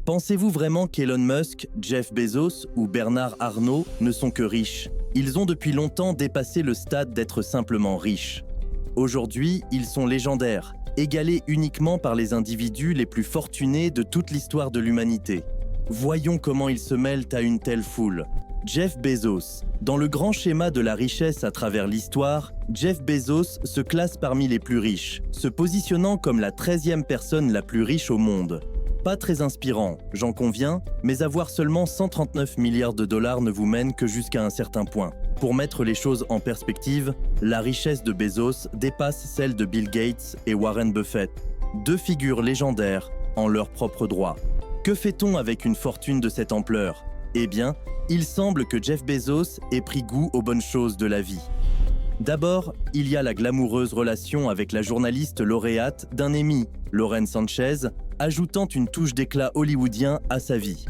Pensez-vous vraiment qu'Elon Musk, Jeff Bezos ou Bernard Arnault ne sont que riches? Ils ont depuis longtemps dépassé le stade d'être simplement riches. Aujourd'hui, ils sont légendaires, égalés uniquement par les individus les plus fortunés de toute l'histoire de l'humanité. Voyons comment ils se mêlent à une telle foule. Jeff Bezos. Dans le grand schéma de la richesse à travers l'histoire, Jeff Bezos se classe parmi les plus riches, se positionnant comme la 13e personne la plus riche au monde. Pas très inspirant, j'en conviens, mais avoir seulement 139 milliards de dollars ne vous mène que jusqu'à un certain point. Pour mettre les choses en perspective, la richesse de Bezos dépasse celle de Bill Gates et Warren Buffett, deux figures légendaires en leur propre droit. Que fait-on avec une fortune de cette ampleur? Eh bien, il semble que Jeff Bezos ait pris goût aux bonnes choses de la vie. D'abord, il y a la glamoureuse relation avec la journaliste lauréate d'un Emmy, Lauren Sanchez, ajoutant une touche d'éclat hollywoodien à sa vie.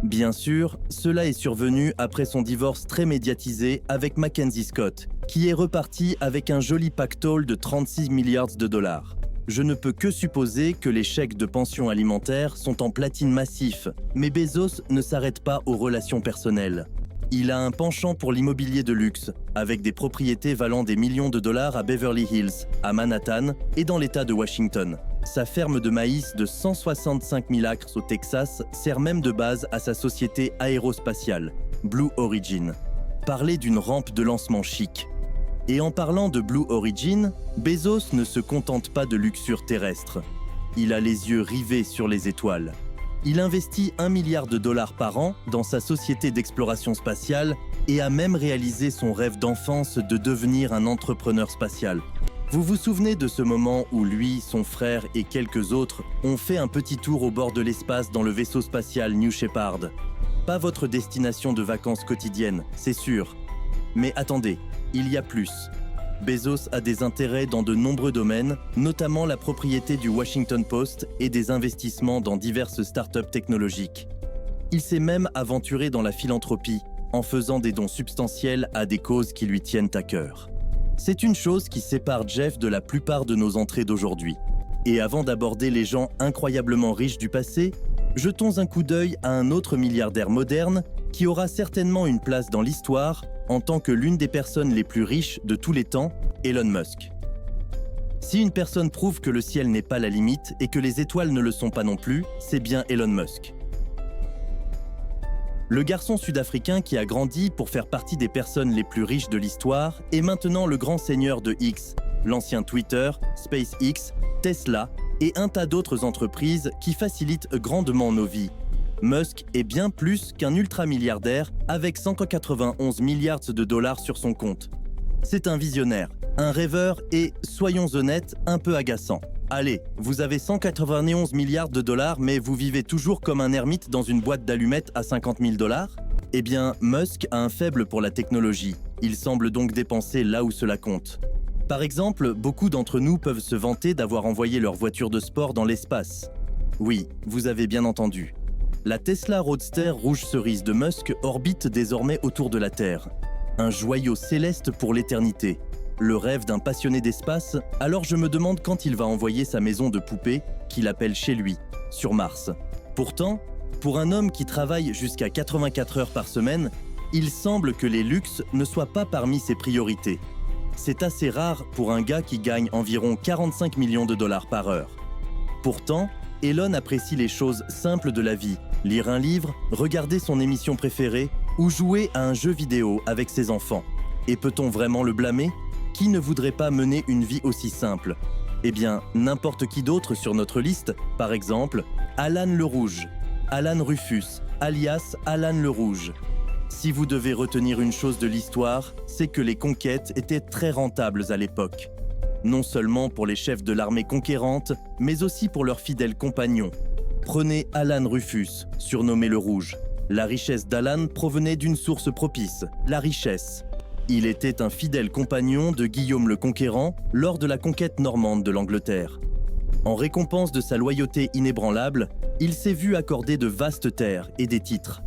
Bien sûr, cela est survenu après son divorce très médiatisé avec Mackenzie Scott, qui est reparti avec un joli pactole de 36 milliards de dollars. Je ne peux que supposer que les chèques de pension alimentaire sont en platine massif, mais Bezos ne s'arrête pas aux relations personnelles. Il a un penchant pour l'immobilier de luxe, avec des propriétés valant des millions de dollars à Beverly Hills, à Manhattan et dans l'État de Washington. Sa ferme de maïs de 165 000 acres au Texas sert même de base à sa société aérospatiale, Blue Origin. Parlez d'une rampe de lancement chic. Et en parlant de Blue Origin, Bezos ne se contente pas de luxure terrestre. Il a les yeux rivés sur les étoiles. Il investit 1 milliard de dollars par an dans sa société d'exploration spatiale et a même réalisé son rêve d'enfance de devenir un entrepreneur spatial. Vous vous souvenez de ce moment où lui, son frère et quelques autres ont fait un petit tour au bord de l'espace dans le vaisseau spatial New Shepard? Pas votre destination de vacances quotidienne, c'est sûr. Mais attendez, il y a plus. Bezos a des intérêts dans de nombreux domaines, notamment la propriété du Washington Post et des investissements dans diverses startups technologiques. Il s'est même aventuré dans la philanthropie, en faisant des dons substantiels à des causes qui lui tiennent à cœur. C'est une chose qui sépare Jeff de la plupart de nos entrées d'aujourd'hui. Et avant d'aborder les gens incroyablement riches du passé, jetons un coup d'œil à un autre milliardaire moderne qui aura certainement une place dans l'histoire en tant que l'une des personnes les plus riches de tous les temps, Elon Musk. Si une personne prouve que le ciel n'est pas la limite et que les étoiles ne le sont pas non plus, c'est bien Elon Musk. Le garçon sud-africain qui a grandi pour faire partie des personnes les plus riches de l'histoire est maintenant le grand seigneur de X, l'ancien Twitter, SpaceX, Tesla et un tas d'autres entreprises qui facilitent grandement nos vies. Musk est bien plus qu'un ultramilliardaire avec 191 milliards de dollars sur son compte. C'est un visionnaire, un rêveur et, soyons honnêtes, un peu agaçant. Allez, vous avez 191 milliards de dollars mais vous vivez toujours comme un ermite dans une boîte d'allumettes à 50 000 dollars? Eh bien, Musk a un faible pour la technologie. Il semble donc dépenser là où cela compte. Par exemple, beaucoup d'entre nous peuvent se vanter d'avoir envoyé leur voiture de sport dans l'espace. Oui, vous avez bien entendu. La Tesla Roadster rouge cerise de Musk orbite désormais autour de la Terre. Un joyau céleste pour l'éternité. Le rêve d'un passionné d'espace, alors je me demande quand il va envoyer sa maison de poupée, qu'il appelle chez lui, sur Mars. Pourtant, pour un homme qui travaille jusqu'à 84 heures par semaine, il semble que les luxes ne soient pas parmi ses priorités. C'est assez rare pour un gars qui gagne environ 45 millions de dollars par heure. Pourtant, Elon apprécie les choses simples de la vie, lire un livre, regarder son émission préférée ou jouer à un jeu vidéo avec ses enfants. Et peut-on vraiment le blâmer? Qui ne voudrait pas mener une vie aussi simple? Eh bien, n'importe qui d'autre sur notre liste, par exemple, Alan le Rouge, Alan Rufus, alias Alan le Rouge. Si vous devez retenir une chose de l'histoire, c'est que les conquêtes étaient très rentables à l'époque. Non seulement pour les chefs de l'armée conquérante, mais aussi pour leurs fidèles compagnons. Prenez Alan Rufus, surnommé le Rouge. La richesse d'Alan provenait d'une source propice, la richesse. Il était un fidèle compagnon de Guillaume le Conquérant lors de la conquête normande de l'Angleterre. En récompense de sa loyauté inébranlable, il s'est vu accorder de vastes terres et des titres.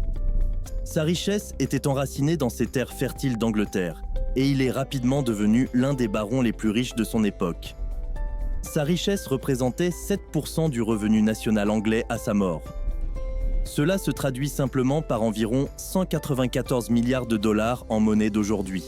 Sa richesse était enracinée dans ces terres fertiles d'Angleterre, et il est rapidement devenu l'un des barons les plus riches de son époque. Sa richesse représentait 7% du revenu national anglais à sa mort. Cela se traduit simplement par environ 194 milliards de dollars en monnaie d'aujourd'hui.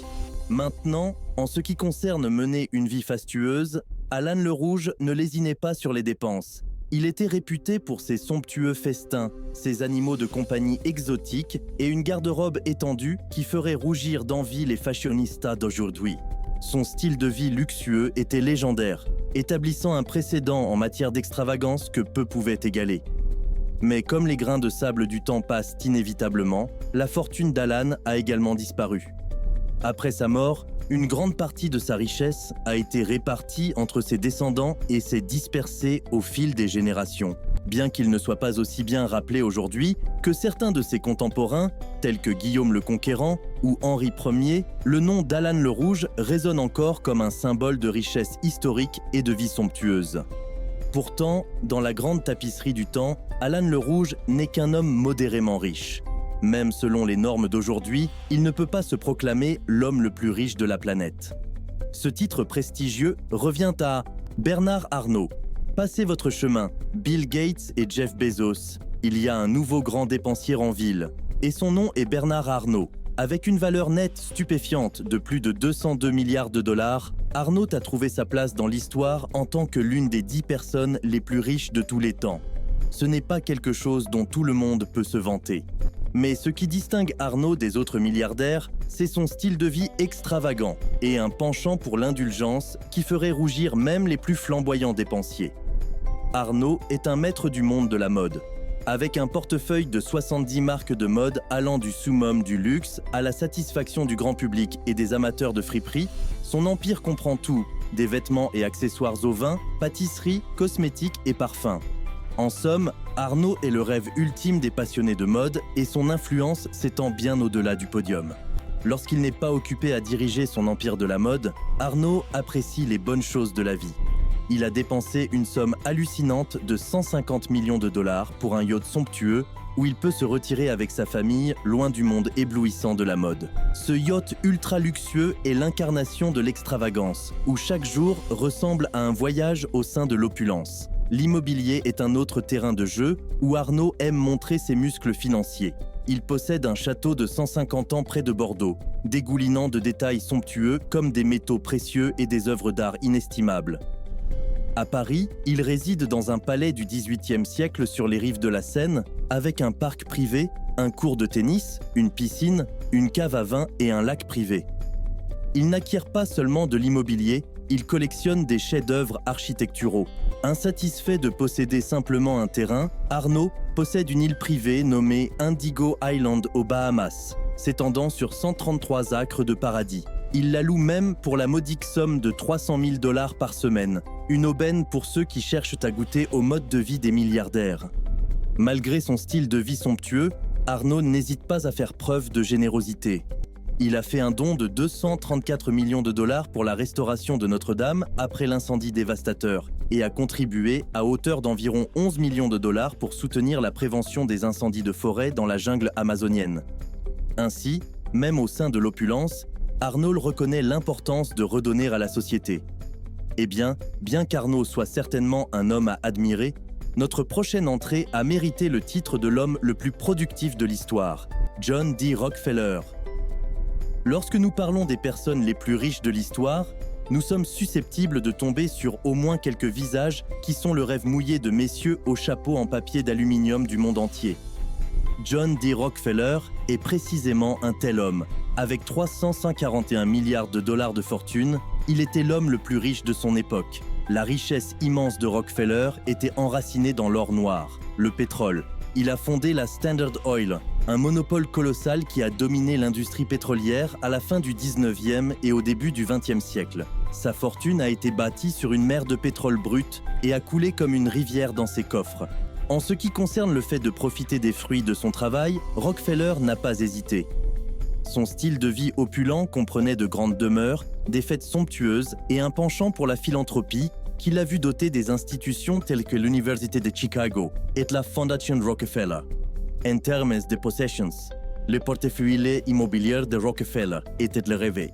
Maintenant, en ce qui concerne mener une vie fastueuse, Alan le Rouge ne lésinait pas sur les dépenses. Il était réputé pour ses somptueux festins, ses animaux de compagnie exotiques et une garde-robe étendue qui ferait rougir d'envie les fashionistas d'aujourd'hui. Son style de vie luxueux était légendaire, établissant un précédent en matière d'extravagance que peu pouvaient égaler. Mais comme les grains de sable du temps passent inévitablement, la fortune d'Alan a également disparu. Après sa mort, une grande partie de sa richesse a été répartie entre ses descendants et s'est dispersée au fil des générations. Bien qu'il ne soit pas aussi bien rappelé aujourd'hui que certains de ses contemporains, tels que Guillaume le Conquérant ou Henri Ier, le nom d'Alan le Rouge résonne encore comme un symbole de richesse historique et de vie somptueuse. Pourtant, dans la grande tapisserie du temps, Alan le Rouge n'est qu'un homme modérément riche. Même selon les normes d'aujourd'hui, il ne peut pas se proclamer l'homme le plus riche de la planète. Ce titre prestigieux revient à Bernard Arnault. Passez votre chemin, Bill Gates et Jeff Bezos. Il y a un nouveau grand dépensier en ville. Et son nom est Bernard Arnault. Avec une valeur nette stupéfiante de plus de 202 milliards de dollars, Arnault a trouvé sa place dans l'histoire en tant que l'une des 10 personnes les plus riches de tous les temps. Ce n'est pas quelque chose dont tout le monde peut se vanter. Mais ce qui distingue Arnault des autres milliardaires, c'est son style de vie extravagant et un penchant pour l'indulgence qui ferait rougir même les plus flamboyants dépensiers. Arnault est un maître du monde de la mode. Avec un portefeuille de 70 marques de mode allant du summum du luxe à la satisfaction du grand public et des amateurs de friperie, son empire comprend tout, des vêtements et accessoires au vin, pâtisseries, cosmétiques et parfums. En somme, Arnault est le rêve ultime des passionnés de mode et son influence s'étend bien au-delà du podium. Lorsqu'il n'est pas occupé à diriger son empire de la mode, Arnault apprécie les bonnes choses de la vie. Il a dépensé une somme hallucinante de 150 millions de dollars pour un yacht somptueux où il peut se retirer avec sa famille loin du monde éblouissant de la mode. Ce yacht ultra luxueux est l'incarnation de l'extravagance, où chaque jour ressemble à un voyage au sein de l'opulence. L'immobilier est un autre terrain de jeu où Arnault aime montrer ses muscles financiers. Il possède un château de 150 ans près de Bordeaux, dégoulinant de détails somptueux comme des métaux précieux et des œuvres d'art inestimables. À Paris, il réside dans un palais du XVIIIe siècle sur les rives de la Seine, avec un parc privé, un court de tennis, une piscine, une cave à vin et un lac privé. Il n'acquiert pas seulement de l'immobilier, il collectionne des chefs-d'œuvre architecturaux. Insatisfait de posséder simplement un terrain, Arnault possède une île privée nommée Indigo Island aux Bahamas, s'étendant sur 133 acres de paradis. Il la loue même pour la modique somme de 300 000 dollars par semaine, une aubaine pour ceux qui cherchent à goûter au mode de vie des milliardaires. Malgré son style de vie somptueux, Arnault n'hésite pas à faire preuve de générosité. Il a fait un don de 234 millions de dollars pour la restauration de Notre-Dame après l'incendie dévastateur et a contribué à hauteur d'environ 11 millions de dollars pour soutenir la prévention des incendies de forêt dans la jungle amazonienne. Ainsi, même au sein de l'opulence, Arnault reconnaît l'importance de redonner à la société. Eh bien qu'Arnault soit certainement un homme à admirer, notre prochaine entrée a mérité le titre de l'homme le plus productif de l'histoire, John D. Rockefeller. Lorsque nous parlons des personnes les plus riches de l'histoire, nous sommes susceptibles de tomber sur au moins quelques visages qui sont le rêve mouillé de messieurs aux chapeaux en papier d'aluminium du monde entier. John D. Rockefeller est précisément un tel homme. Avec 341 milliards de dollars de fortune, il était l'homme le plus riche de son époque. La richesse immense de Rockefeller était enracinée dans l'or noir, le pétrole. Il a fondé la Standard Oil, un monopole colossal qui a dominé l'industrie pétrolière à la fin du 19e et au début du 20e siècle. Sa fortune a été bâtie sur une mer de pétrole brut et a coulé comme une rivière dans ses coffres. En ce qui concerne le fait de profiter des fruits de son travail, Rockefeller n'a pas hésité. Son style de vie opulent comprenait de grandes demeures, des fêtes somptueuses et un penchant pour la philanthropie qui l'a vu doter des institutions telles que l'Université de Chicago et la Fondation Rockefeller. En termes de possessions, le portefeuille immobilier de Rockefeller était le rêve.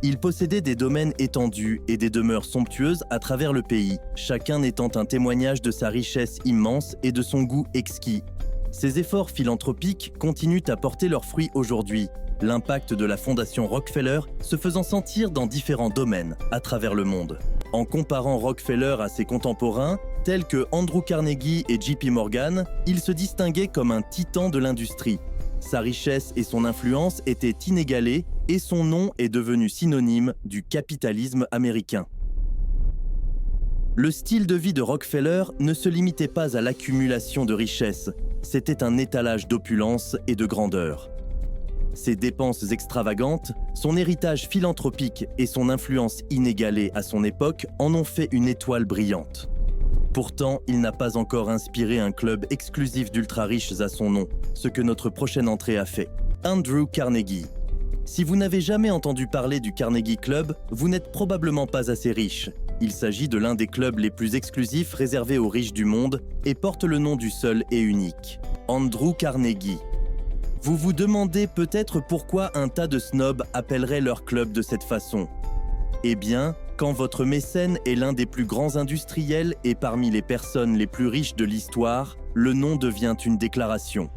Il possédait des domaines étendus et des demeures somptueuses à travers le pays, chacun étant un témoignage de sa richesse immense et de son goût exquis. Ces efforts philanthropiques continuent à porter leurs fruits aujourd'hui, l'impact de la fondation Rockefeller se faisant sentir dans différents domaines à travers le monde. En comparant Rockefeller à ses contemporains, tels que Andrew Carnegie et JP Morgan, il se distinguait comme un titan de l'industrie. Sa richesse et son influence étaient inégalées et son nom est devenu synonyme du capitalisme américain. Le style de vie de Rockefeller ne se limitait pas à l'accumulation de richesses, c'était un étalage d'opulence et de grandeur. Ses dépenses extravagantes, son héritage philanthropique et son influence inégalée à son époque en ont fait une étoile brillante. Pourtant, il n'a pas encore inspiré un club exclusif d'ultra-riches à son nom, ce que notre prochaine entrée a fait. Andrew Carnegie. Si vous n'avez jamais entendu parler du Carnegie Club, vous n'êtes probablement pas assez riche. Il s'agit de l'un des clubs les plus exclusifs réservés aux riches du monde et porte le nom du seul et unique, Andrew Carnegie. Vous vous demandez peut-être pourquoi un tas de snobs appelleraient leur club de cette façon. Eh bien, quand votre mécène est l'un des plus grands industriels et parmi les personnes les plus riches de l'histoire, le nom devient une déclaration.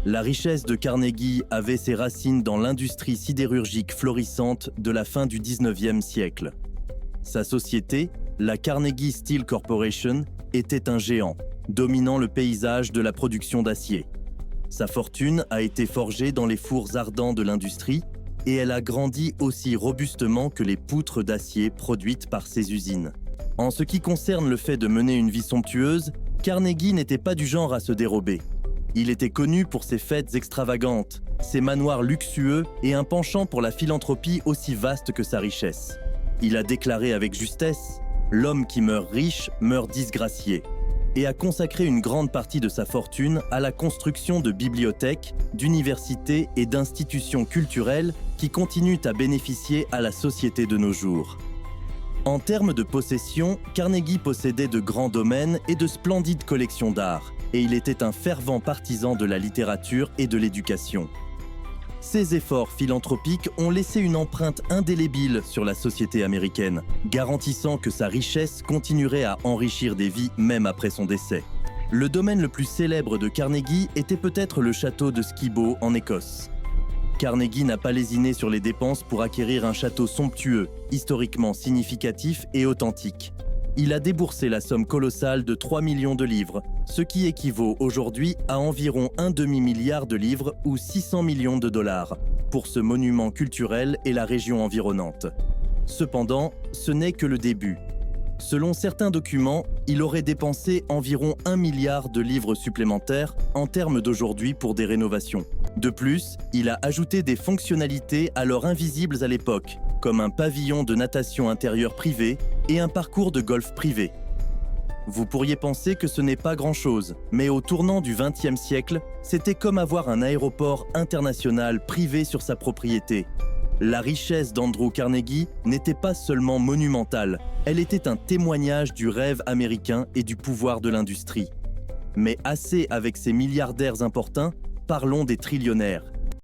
La richesse de Carnegie avait ses racines dans l'industrie sidérurgique florissante de la fin du 19e siècle. Sa société, la Carnegie Steel Corporation, était un géant, dominant le paysage de la production d'acier. Sa fortune a été forgée dans les fours ardents de l'industrie et elle a grandi aussi robustement que les poutres d'acier produites par ses usines. En ce qui concerne le fait de mener une vie somptueuse, Carnegie n'était pas du genre à se dérober. Il était connu pour ses fêtes extravagantes, ses manoirs luxueux et un penchant pour la philanthropie aussi vaste que sa richesse. Il a déclaré avec justesse « L'homme qui meurt riche meurt disgracié » et a consacré une grande partie de sa fortune à la construction de bibliothèques, d'universités et d'institutions culturelles qui continuent à bénéficier à la société de nos jours. En termes de possession, Carnegie possédait de grands domaines et de splendides collections d'art, et il était un fervent partisan de la littérature et de l'éducation. Ses efforts philanthropiques ont laissé une empreinte indélébile sur la société américaine, garantissant que sa richesse continuerait à enrichir des vies même après son décès. Le domaine le plus célèbre de Carnegie était peut-être le château de Skibo en Écosse. Carnegie n'a pas lésiné sur les dépenses pour acquérir un château somptueux, historiquement significatif et authentique. Il a déboursé la somme colossale de 3 millions de livres, ce qui équivaut aujourd'hui à environ un demi-milliard de livres ou 600 millions de dollars, pour ce monument culturel et la région environnante. Cependant, ce n'est que le début. Selon certains documents, il aurait dépensé environ 1 milliard de livres supplémentaires en termes d'aujourd'hui pour des rénovations. De plus, il a ajouté des fonctionnalités alors invisibles à l'époque, comme un pavillon de natation intérieure privé et un parcours de golf privé. Vous pourriez penser que ce n'est pas grand-chose, mais au tournant du XXe siècle, c'était comme avoir un aéroport international privé sur sa propriété. La richesse d'Andrew Carnegie n'était pas seulement monumentale, elle était un témoignage du rêve américain et du pouvoir de l'industrie. Mais assez avec ces milliardaires importuns, parlons des trillionnaires.